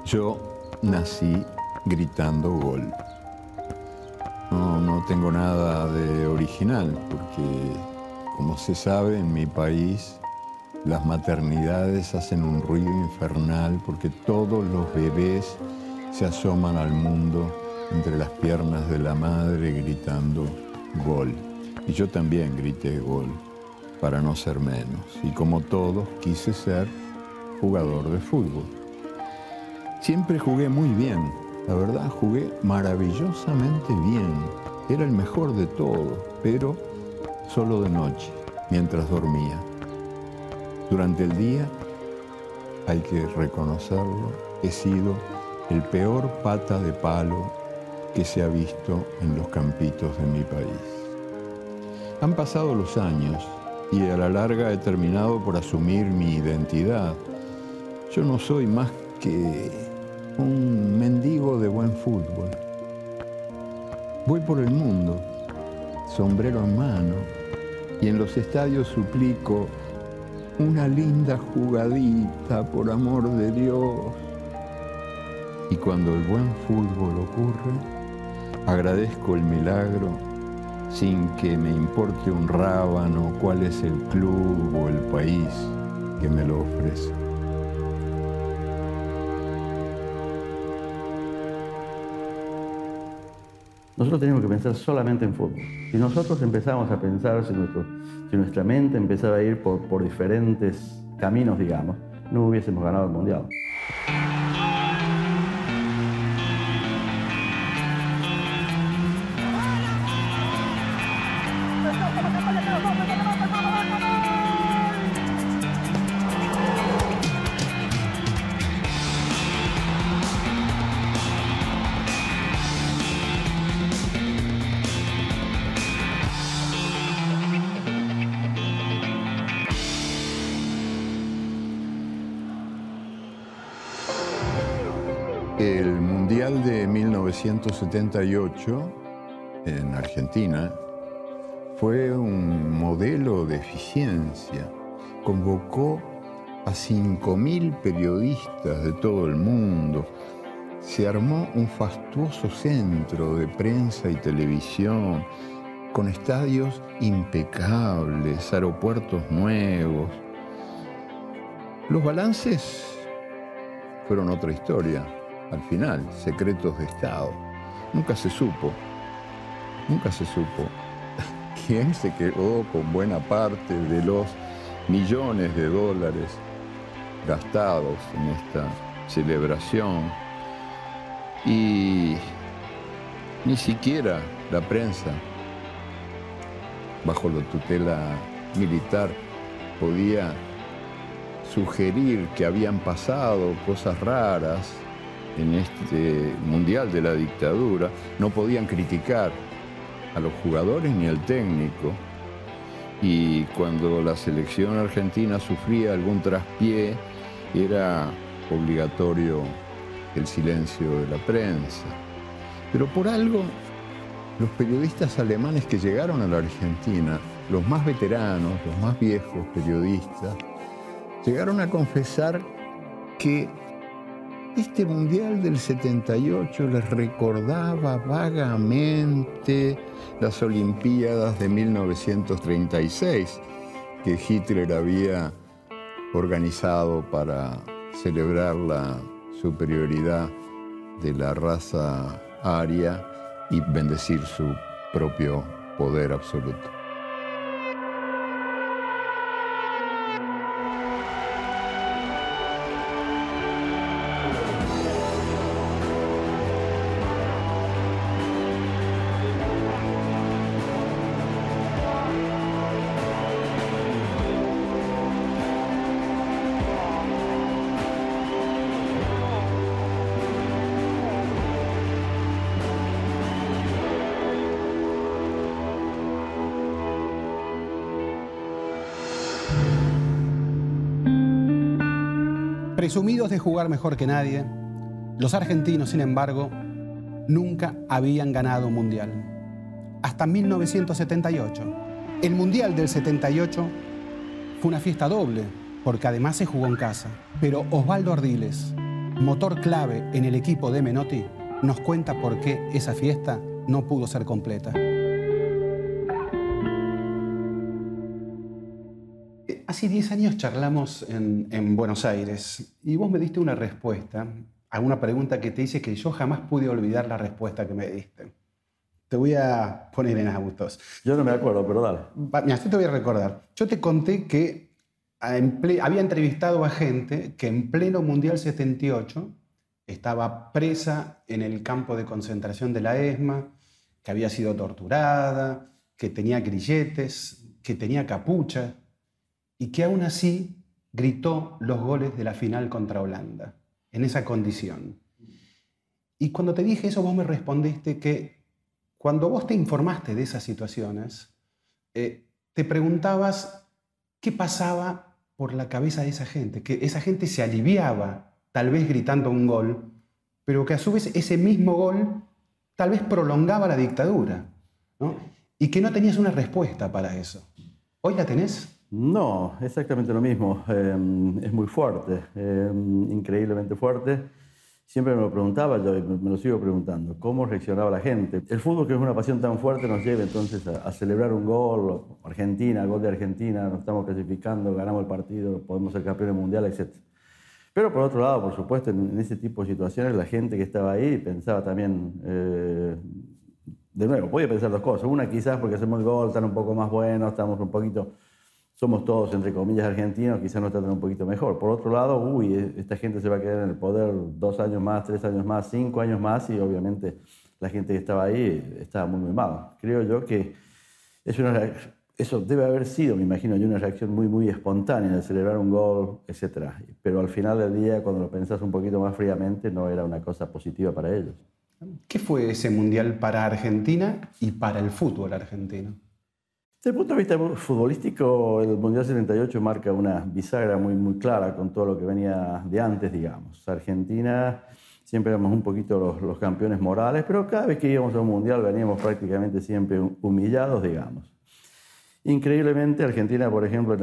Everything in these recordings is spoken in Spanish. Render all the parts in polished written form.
Yo nací gritando gol. No tengo nada de original, porque, como se sabe, en mi país las maternidades hacen un ruido infernal porque todos los bebés se asoman al mundo entre las piernas de la madre gritando gol. Y yo también grité gol, para no ser menos. Y como todos, quise ser jugador de fútbol. Siempre jugué muy bien, la verdad, jugué maravillosamente bien. Era el mejor de todos, pero solo de noche, mientras dormía. Durante el día, hay que reconocerlo, he sido el peor pata de palo que se ha visto en los campitos de mi país. Han pasado los años y a la larga he terminado por asumir mi identidad. Yo no soy más que un mendigo de buen fútbol. Voy por el mundo, sombrero en mano, y en los estadios suplico una linda jugadita, por amor de Dios. Y cuando el buen fútbol ocurre, agradezco el milagro sin que me importe un rábano cuál es el club o el país que me lo ofrece. Nosotros tenemos que pensar solamente en fútbol. Si nosotros empezamos a pensar, si nuestra mente empezaba a ir por diferentes caminos, digamos, no hubiésemos ganado el Mundial. El Mundial de 1978 en Argentina fue un modelo de eficiencia. Convocó a 5.000 periodistas de todo el mundo. Se armó un fastuoso centro de prensa y televisión, con estadios impecables, aeropuertos nuevos. Los balances fueron otra historia. Al final, secretos de Estado. Nunca se supo quién se quedó con buena parte de los millones de dólares gastados en esta celebración. Y ni siquiera la prensa, bajo la tutela militar, podía sugerir que habían pasado cosas raras en este Mundial de la dictadura. No podían criticar a los jugadores ni al técnico. Y cuando la selección argentina sufría algún traspié, era obligatorio el silencio de la prensa. Pero por algo, los periodistas alemanes que llegaron a la Argentina, los más veteranos, los más viejos periodistas, llegaron a confesar que este Mundial del 78 les recordaba vagamente las Olimpiadas de 1936 que Hitler había organizado para celebrar la superioridad de la raza aria y bendecir su propio poder absoluto. Presumidos de jugar mejor que nadie, los argentinos, sin embargo, nunca habían ganado un mundial. hasta 1978. El Mundial del 78 fue una fiesta doble, porque además se jugó en casa. Pero Osvaldo Ardiles, motor clave en el equipo de Menotti, nos cuenta por qué esa fiesta no pudo ser completa. Hace 10 años charlamos en Buenos Aires y vos me diste una respuesta a una pregunta que te hice que yo jamás pude olvidar la respuesta que me diste. Te voy a poner en autos. Yo no me acuerdo, pero dale. Mira, esto te voy a recordar. Yo te conté que había entrevistado a gente que en pleno Mundial 78 estaba presa en el campo de concentración de la ESMA, que había sido torturada, que tenía grilletes, que tenía capucha, y que aún así gritó los goles de la final contra Holanda, en esa condición. Y cuando te dije eso, vos me respondiste que cuando vos te informaste de esas situaciones, te preguntabas qué pasaba por la cabeza de esa gente, que esa gente se aliviaba, tal vez gritando un gol, pero que a su vez ese mismo gol tal vez prolongaba la dictadura, ¿no? Y que no tenías una respuesta para eso. ¿Hoy la tenés? No, exactamente lo mismo. Es muy fuerte, increíblemente fuerte. Siempre me lo preguntaba yo y me lo sigo preguntando, ¿cómo reaccionaba la gente? El fútbol, que es una pasión tan fuerte, nos lleva entonces a celebrar un gol, Argentina, gol de Argentina, nos estamos clasificando, ganamos el partido, podemos ser campeones mundiales, etc. Pero por otro lado, por supuesto, en ese tipo de situaciones, la gente que estaba ahí pensaba también, de nuevo, podía pensar dos cosas. Una, quizás porque hacemos el gol, están un poco más buenos, estamos un poquito... Somos todos, entre comillas, argentinos, quizás nos tratan un poquito mejor. Por otro lado, esta gente se va a quedar en el poder 2 años más, 3 años más, 5 años más, y obviamente la gente que estaba ahí estaba muy, muy mal. Creo yo que eso debe haber sido, me imagino yo, una reacción muy, muy espontánea de celebrar un gol, etc. Pero al final del día, cuando lo pensás un poquito más fríamente, no era una cosa positiva para ellos. ¿Qué fue ese mundial para Argentina y para el fútbol argentino? Desde el punto de vista futbolístico, el Mundial 78 marca una bisagra muy, muy clara con todo lo que venía de antes, digamos. Argentina, siempre éramos un poquito los campeones morales, pero cada vez que íbamos a un Mundial veníamos prácticamente siempre humillados, digamos. Increíblemente, Argentina, por ejemplo,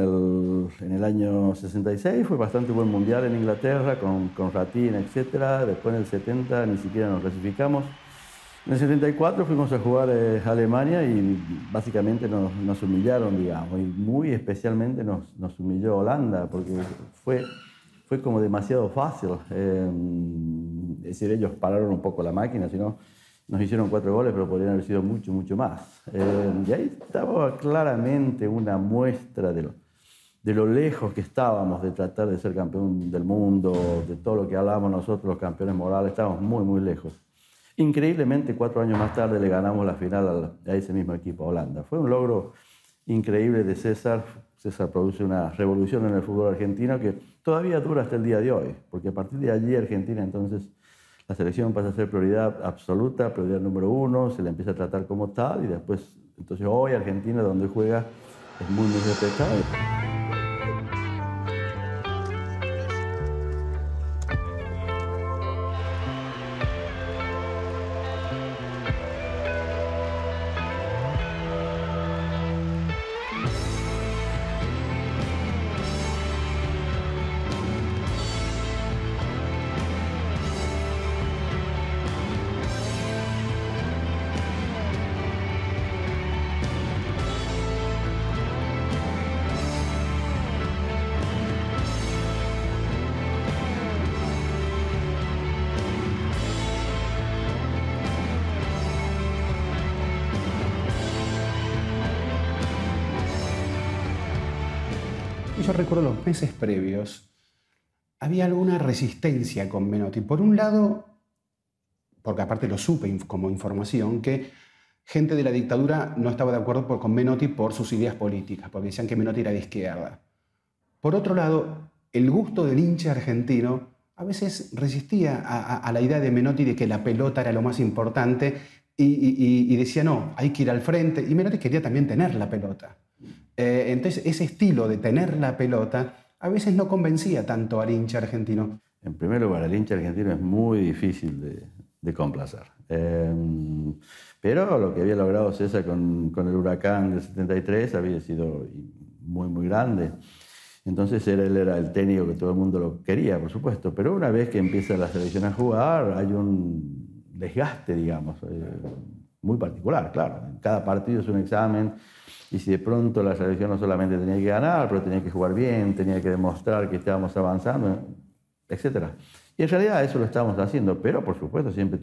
en el año 66 fue bastante buen Mundial en Inglaterra, con Ratín, etc. Después en el 70 ni siquiera nos clasificamos. En el 74 fuimos a jugar a Alemania y básicamente nos humillaron, digamos, y muy especialmente nos humilló Holanda, porque fue como demasiado fácil. Es decir, ellos pararon un poco la máquina, sino nos hicieron 4 goles, pero podrían haber sido mucho, mucho más. Y ahí estaba claramente una muestra de lo lejos que estábamos de tratar de ser campeón del mundo, de todo lo que hablábamos nosotros, los campeones morales, estábamos muy, muy lejos. Increíblemente, 4 años más tarde le ganamos la final a ese mismo equipo, a Holanda. Fue un logro increíble de César. César produce una revolución en el fútbol argentino que todavía dura hasta el día de hoy, porque a partir de allí Argentina, entonces, la selección pasa a ser prioridad absoluta, prioridad número 1, se le empieza a tratar como tal y después, entonces hoy Argentina, donde juega, es muy, muy respetado. Yo recuerdo los meses previos, había alguna resistencia con Menotti. Por un lado, porque aparte lo supe como información, que gente de la dictadura no estaba de acuerdo con Menotti por sus ideas políticas, porque decían que Menotti era de izquierda. Por otro lado, el gusto del hincha argentino a veces resistía a la idea de Menotti de que la pelota era lo más importante y decía, no, hay que ir al frente. Y Menotti quería también tener la pelota. Entonces, ese estilo de tener la pelota a veces no convencía tanto al hincha argentino. En primer lugar, el hincha argentino es muy difícil de complacer. Pero lo que había logrado César con el Huracán del 73 había sido muy, muy grande. Entonces él era el técnico que todo el mundo lo quería, por supuesto. Pero una vez que empieza la selección a jugar, hay un desgaste, digamos, muy particular, claro. Cada partido es un examen. Y si de pronto la selección no solamente tenía que ganar, pero tenía que jugar bien, tenía que demostrar que estábamos avanzando, etc. Y en realidad eso lo estábamos haciendo, pero por supuesto siempre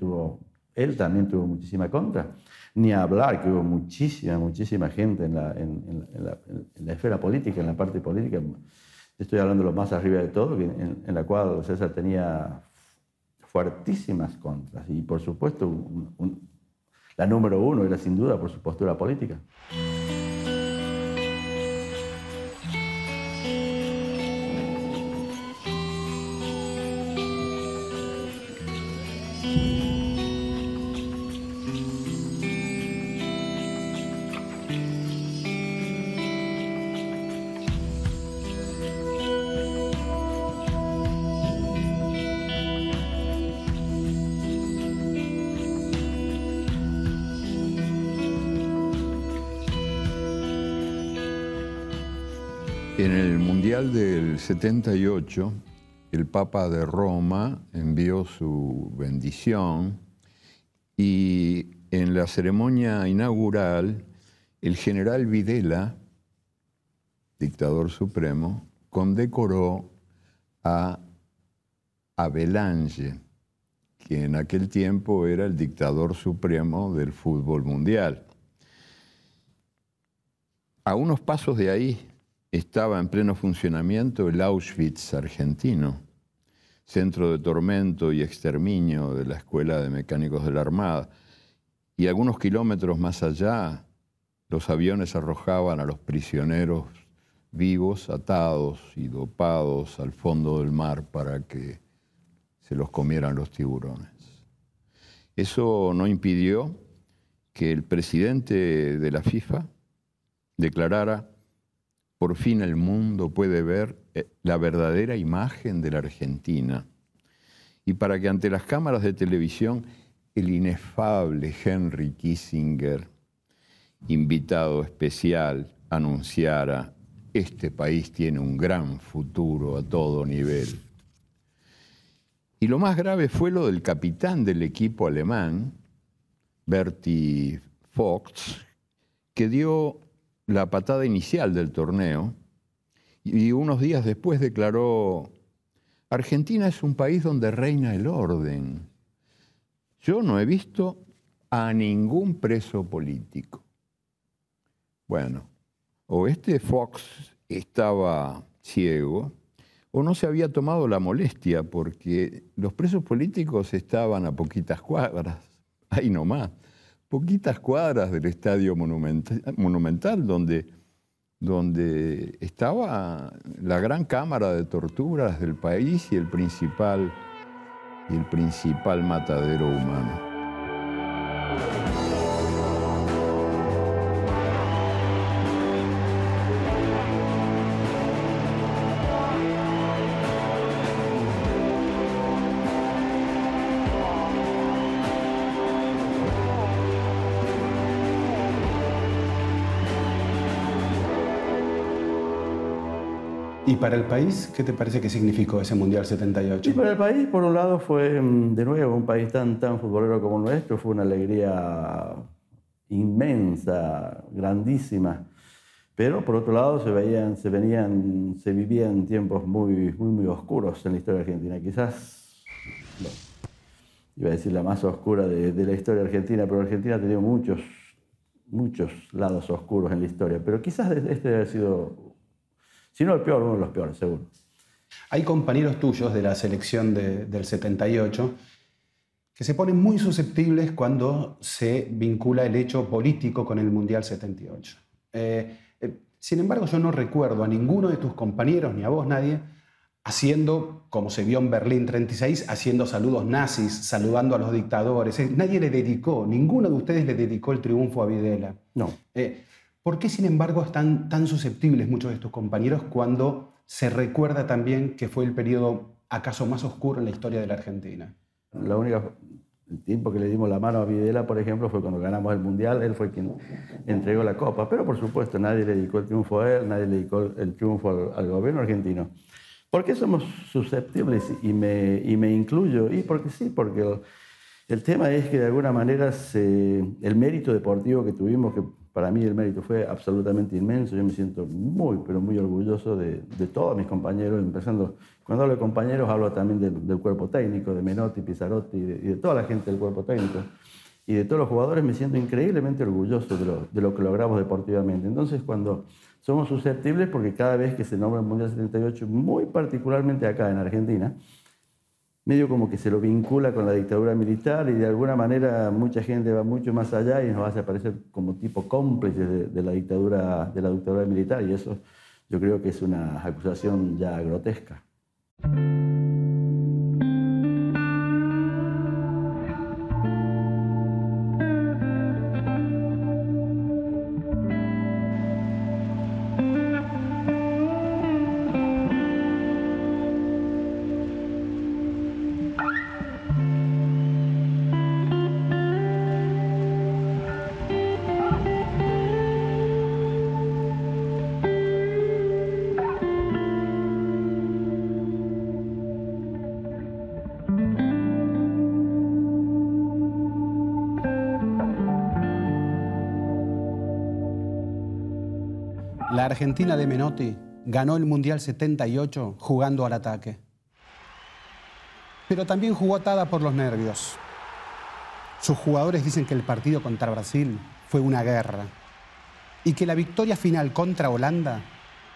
él también tuvo muchísima contra. Ni hablar que hubo muchísima gente en la esfera política, en la parte política. Estoy hablando de lo más arriba de todo, en la cual César tenía fuertísimas contras. Y por supuesto, la número uno era sin duda por su postura política. En el Mundial del 78, el Papa de Roma envió su bendición y en la ceremonia inaugural, el general Videla, dictador supremo, condecoró a Abelange, que en aquel tiempo era el dictador supremo del fútbol mundial. A unos pasos de ahí estaba en pleno funcionamiento el Auschwitz argentino, centro de tormento y exterminio de la Escuela de Mecánicos de la Armada. Y algunos kilómetros más allá, los aviones arrojaban a los prisioneros vivos, atados y dopados al fondo del mar para que se los comieran los tiburones. Eso no impidió que el presidente de la FIFA declarara: por fin el mundo puede ver la verdadera imagen de la Argentina. Y para que ante las cámaras de televisión el inefable Henry Kissinger, invitado especial, anunciara: este país tiene un gran futuro a todo nivel. Y lo más grave fue lo del capitán del equipo alemán, Berti Vogts, que dio la patada inicial del torneo y unos días después declaró: Argentina es un país donde reina el orden. Yo no he visto a ningún preso político. Bueno, o este Fox estaba ciego o no se había tomado la molestia, porque los presos políticos estaban a poquitas cuadras, ahí nomás. Poquitas cuadras del Estadio Monumental, donde estaba la gran cámara de torturas del país y el principal matadero humano. ¿Y para el país qué te parece que significó ese Mundial 78? Y para el país, por un lado, fue de nuevo un país tan futbolero como el nuestro. Fue una alegría inmensa, grandísima. Pero por otro lado se vivían tiempos muy oscuros en la historia argentina. Quizás, bueno, iba a decir la más oscura de la historia argentina, pero Argentina ha tenido muchos lados oscuros en la historia. Pero quizás este debe haber sido, si no el peor, uno de los peores, seguro. Hay compañeros tuyos de la selección del 78 que se ponen muy susceptibles cuando se vincula el hecho político con el Mundial 78. Sin embargo, yo no recuerdo a ninguno de tus compañeros, ni a vos, nadie, haciendo, como se vio en Berlín 36, haciendo saludos nazis, saludando a los dictadores. Nadie le dedicó, ninguno de ustedes le dedicó el triunfo a Videla. No. ¿Por qué, sin embargo, están tan susceptibles muchos de tus compañeros cuando se recuerda también que fue el periodo acaso más oscuro en la historia de la Argentina? La única El tiempo que le dimos la mano a Videla, por ejemplo, fue cuando ganamos el Mundial, él fue quien entregó la Copa. Pero, por supuesto, nadie le dedicó el triunfo a él, nadie le dedicó el triunfo al gobierno argentino. ¿Por qué somos susceptibles? Y me incluyo. Y porque sí, porque el tema es que de alguna manera el mérito deportivo que tuvimos, que para mí el mérito fue absolutamente inmenso, yo me siento muy, pero muy orgulloso de todos mis compañeros, empezando, cuando hablo de compañeros hablo también del cuerpo técnico, de Menotti, Pizzarotti y de toda la gente del cuerpo técnico. Y de todos los jugadores me siento increíblemente orgulloso de lo que logramos deportivamente. Entonces, cuando somos susceptibles, porque cada vez que se nombra el Mundial 78, muy particularmente acá en Argentina, medio como que se lo vincula con la dictadura militar y de alguna manera mucha gente va mucho más allá y nos hace aparecer como tipo cómplices de la dictadura militar, y eso yo creo que es una acusación ya grotesca. La Argentina de Menotti ganó el Mundial 78 jugando al ataque. Pero también jugó atada por los nervios. Sus jugadores dicen que el partido contra Brasil fue una guerra y que la victoria final contra Holanda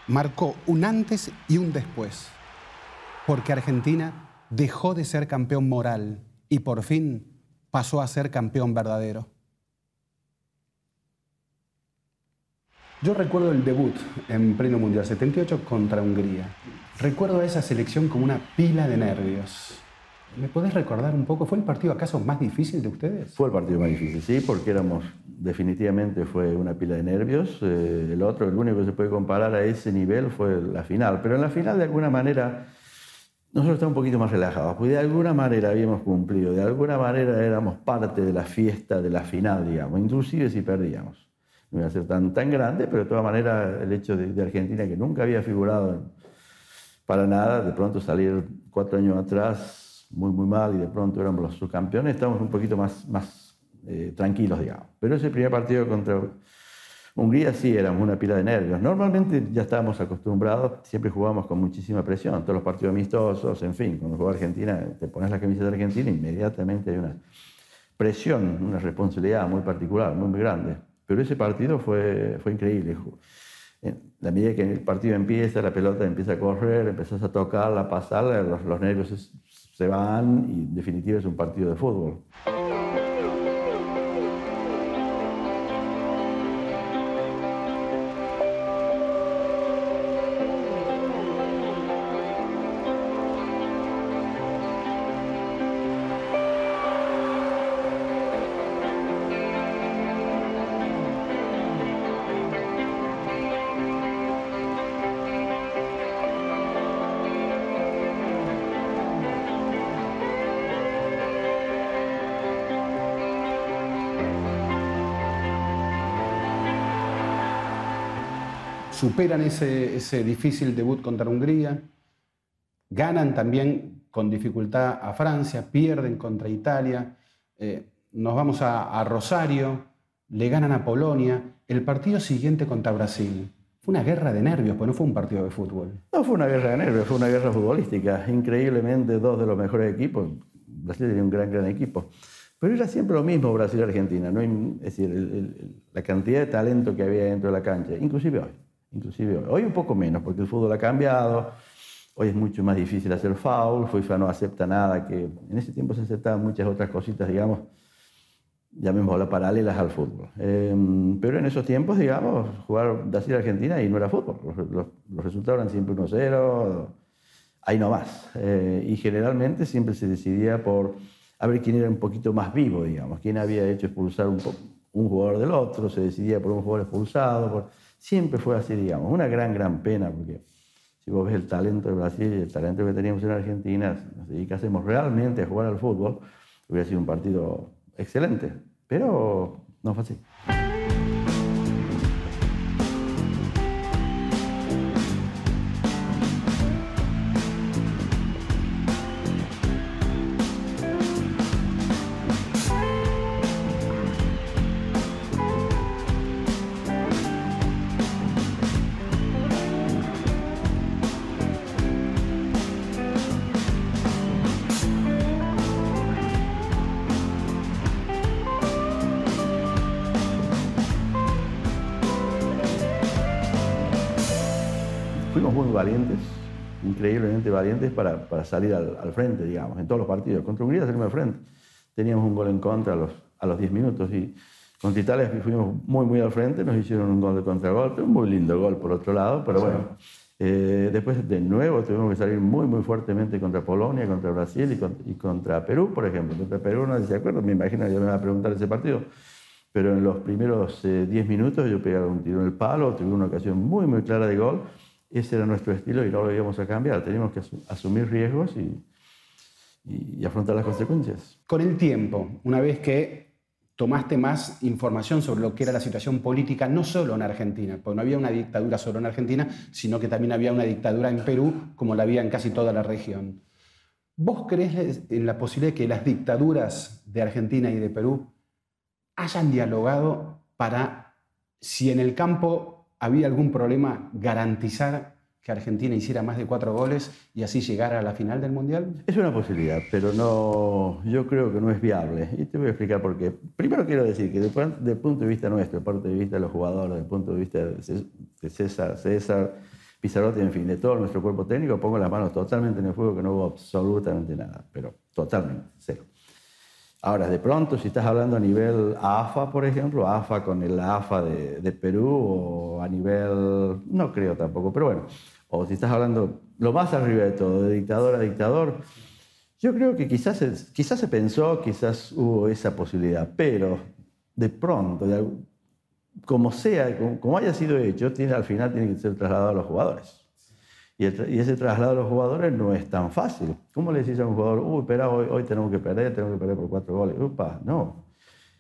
marcó un antes y un después, porque Argentina dejó de ser campeón moral y por fin pasó a ser campeón verdadero. Yo recuerdo el debut en pleno Mundial 78 contra Hungría. Recuerdo a esa selección como una pila de nervios. ¿Me podés recordar un poco? ¿Fue el partido acaso más difícil de ustedes? Fue el partido más difícil, sí, porque definitivamente fue una pila de nervios. El único que se puede comparar a ese nivel fue la final. Pero en la final, de alguna manera, nosotros estábamos un poquito más relajados, porque de alguna manera habíamos cumplido, de alguna manera éramos parte de la fiesta de la final, digamos, inclusive si perdíamos. No iba a ser tan grande, pero de todas maneras el hecho de Argentina, que nunca había figurado para nada, de pronto salir 4 años atrás muy, muy mal y de pronto éramos los subcampeones, estábamos un poquito más tranquilos, digamos. Pero ese primer partido contra Hungría sí éramos una pila de nervios. Normalmente ya estábamos acostumbrados, siempre jugábamos con muchísima presión, todos los partidos amistosos, en fin, cuando juega Argentina, te pones la camisa de Argentina, inmediatamente hay una presión, una responsabilidad muy particular, muy, muy grande. Pero ese partido fue increíble. En la medida que el partido empieza, la pelota empieza a correr, empezás a tocarla, a pasarla, los nervios se van y en definitiva es un partido de fútbol. Superan ese difícil debut contra Hungría, ganan también con dificultad a Francia, pierden contra Italia, nos vamos a Rosario, le ganan a Polonia, el partido siguiente contra Brasil. Fue una guerra de nervios, pues no fue un partido de fútbol. No fue una guerra de nervios, fue una guerra futbolística. Increíblemente, 2 de los mejores equipos. Brasil tenía un gran equipo. Pero era siempre lo mismo Brasil y Argentina, ¿no? Es decir, la cantidad de talento que había dentro de la cancha, inclusive hoy. Hoy un poco menos, porque el fútbol ha cambiado, hoy es mucho más difícil hacer foul, FIFA no acepta nada, que en ese tiempo se aceptaban muchas otras cositas, digamos, llamémoslas paralelas al fútbol. Pero en esos tiempos, digamos, jugar Brasil-Argentina y no era fútbol, los resultados eran siempre 1-0, ahí nomás. Y generalmente siempre se decidía por a ver quién era un poquito más vivo, digamos, quién había hecho expulsar un jugador del otro, se decidía por un jugador expulsado, siempre fue así, digamos, una gran pena, porque si vos ves el talento de Brasil y el talento que teníamos en Argentina, nos dedicásemos realmente a jugar al fútbol, hubiera sido un partido excelente, pero no fue así. Fuimos muy valientes, increíblemente valientes para salir al frente, digamos, en todos los partidos. Contra Hungría salimos al frente. Teníamos un gol en contra a los 10 minutos y contra Italia fuimos muy al frente, nos hicieron un gol de contragolpe, un muy lindo gol por otro lado, pero bueno. Después de nuevo tuvimos que salir muy fuertemente contra Polonia, contra Brasil y contra Perú, por ejemplo. Contra Perú no sé si se acuerdan, me imagino que ya me van a preguntar ese partido. Pero en los primeros 10 minutos yo pegué un tiro en el palo, tuve una ocasión muy clara de gol. Ese era nuestro estilo y no lo íbamos a cambiar. Teníamos que asumir riesgos y afrontar las consecuencias. Con el tiempo, una vez que tomaste más información sobre lo que era la situación política, no solo en Argentina, porque no había una dictadura solo en Argentina, sino que también había una dictadura en Perú, como la había en casi toda la región. ¿Vos creés en la posibilidad de que las dictaduras de Argentina y de Perú hayan dialogado para, si en el campo había algún problema, garantizar que Argentina hiciera más de 4 goles y así llegara a la final del Mundial? Es una posibilidad, pero no, yo creo que no es viable. Y te voy a explicar por qué. Primero quiero decir que desde el punto de vista nuestro, del punto de vista de los jugadores, del punto de vista de César, Pizarrotti, en fin, de todo nuestro cuerpo técnico, pongo las manos totalmente en el fuego que no hubo absolutamente nada, pero totalmente, cero. Ahora, de pronto, si estás hablando a nivel AFA, por ejemplo, AFA con el AFA de Perú, o a nivel, no creo tampoco, pero bueno, o si estás hablando lo más arriba de todo, de dictador a dictador, yo creo que quizás se pensó, quizás hubo esa posibilidad, pero de pronto, como sea, como haya sido hecho, al final tiene que ser trasladado a los jugadores. Y ese traslado a los jugadores no es tan fácil. ¿Cómo le decís a un jugador, espera, hoy tenemos que perder por 4 goles? Upa, no.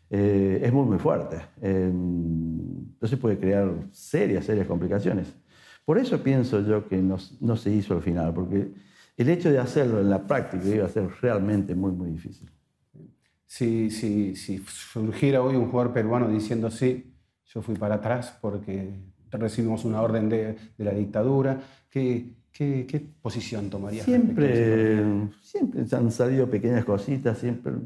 Es muy fuerte. Entonces puede crear serias complicaciones. Por eso pienso yo que no se hizo al final, porque el hecho de hacerlo en la práctica iba a ser realmente muy difícil. Si surgiera hoy un jugador peruano diciendo, sí, yo fui para atrás porque recibimos una orden de la dictadura, ¿qué posición tomarías? Siempre han salido pequeñas cositas,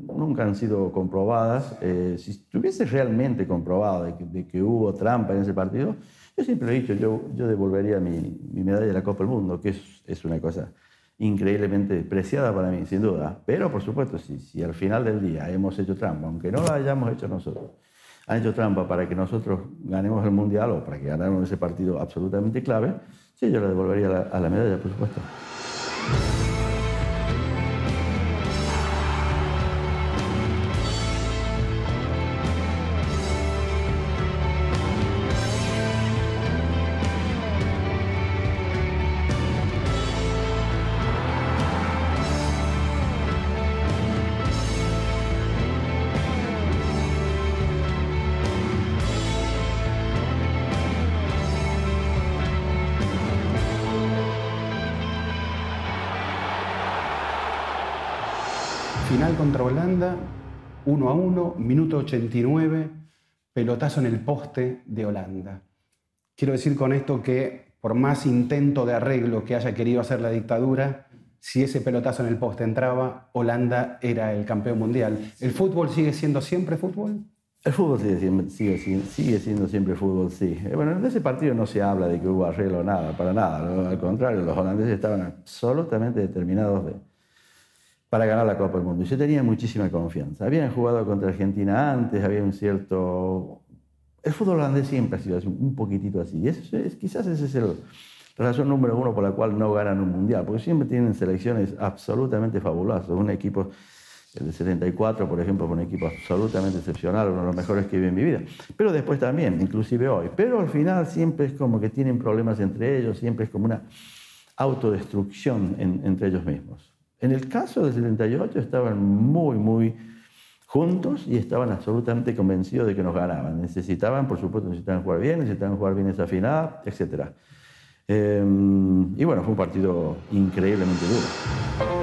nunca han sido comprobadas. Si estuviese realmente comprobado de que hubo trampa en ese partido, yo siempre lo he dicho, yo devolvería mi medalla de la Copa del Mundo, que es una cosa increíblemente preciada para mí, sin duda. Pero, por supuesto, si al final del día hemos hecho trampa, aunque no la hayamos hecho nosotros, han hecho trampa para que nosotros ganemos el Mundial o para que ganáramos ese partido absolutamente clave, sí, yo la devolvería a la medalla, por supuesto. Final contra Holanda, 1-1, minuto 89, pelotazo en el poste de Holanda. Quiero decir con esto que por más intento de arreglo que haya querido hacer la dictadura, si ese pelotazo en el poste entraba, Holanda era el campeón mundial. ¿El fútbol sigue siendo siempre fútbol? El fútbol sigue siendo siempre fútbol, sí. Bueno, en ese partido no se habla de que hubo arreglo o nada, para nada. Al contrario, los holandeses estaban absolutamente determinados para ganar la Copa del Mundo. Y yo tenía muchísima confianza. Habían jugado contra Argentina antes, había un cierto... El fútbol holandés siempre ha sido así, un poquitito así. Y quizás esa es la razón número 1 por la cual no ganan un mundial, porque siempre tienen selecciones absolutamente fabulosas. Un equipo, el de 74, por ejemplo, fue un equipo absolutamente excepcional, uno de los mejores que vi en mi vida. Pero después también, inclusive hoy. Pero al final siempre es como que tienen problemas entre ellos, siempre es como una autodestrucción entre ellos mismos. En el caso del 78 estaban muy juntos y estaban absolutamente convencidos de que nos ganaban. Necesitaban jugar bien esa final, etc. Y bueno, fue un partido increíblemente duro.